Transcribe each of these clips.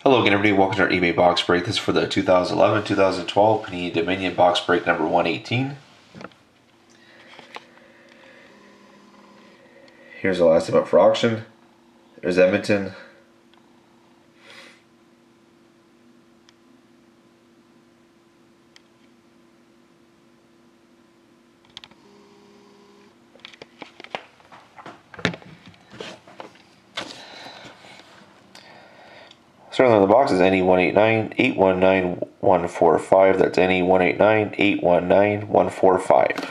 Hello again, everybody. Welcome to our eBay box break. This is for the 2011-2012 Panini Dominion box break number 118. Here's the last time up for auction. There's Edmonton. Starting on the box is NE189-819145. That's NE189-819145.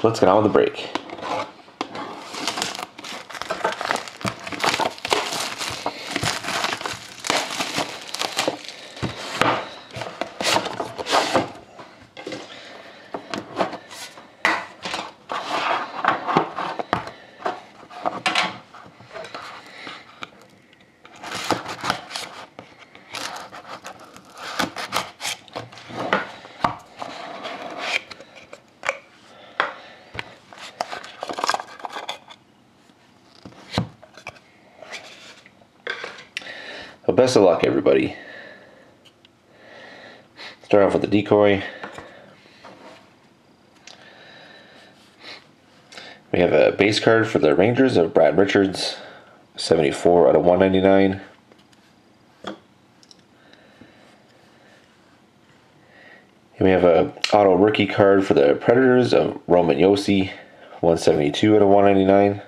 Let's get on with the break. Well, best of luck, everybody. Start off with the decoy. We have a base card for the Rangers of Brad Richards, 74 out of 199. And we have a auto rookie card for the Predators of Roman Josi, 172 out of 199.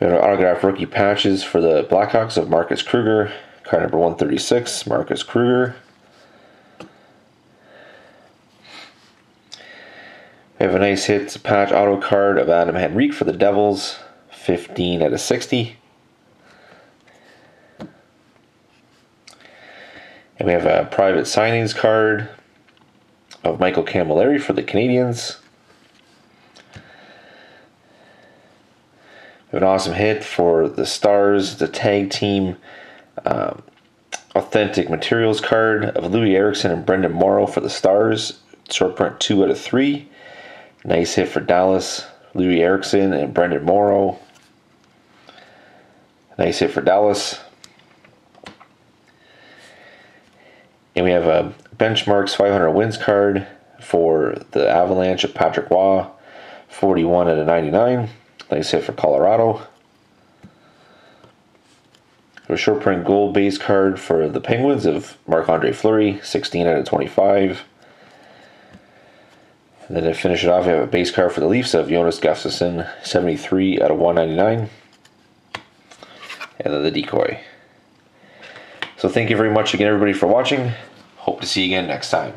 We have our autographed rookie patches for the Blackhawks of Marcus Kruger, card number 136, Marcus Kruger. We have a nice hit patch auto card of Adam Henrique for the Devils, 15 out of 60. And we have a private signings card of Michael Camilleri for the Canadiens. We have an awesome hit for the Stars, the tag team authentic materials card of Louis Eriksson and Brendan Morrow for the Stars. Short print 2 out of 3. Nice hit for Dallas, Louis Eriksson and Brendan Morrow. Nice hit for Dallas. And we have a Benchmarks 500 wins card for the Avalanche of Patrick Waugh, 41 out of 99. Nice hit for Colorado. A short print gold base card for the Penguins of Marc-Andre Fleury, 16 out of 25. And then to finish it off, we have a base card for the Leafs of Jonas Gustafsson, 73 out of 199. And then the decoy. So thank you very much again, everybody, for watching. Hope to see you again next time.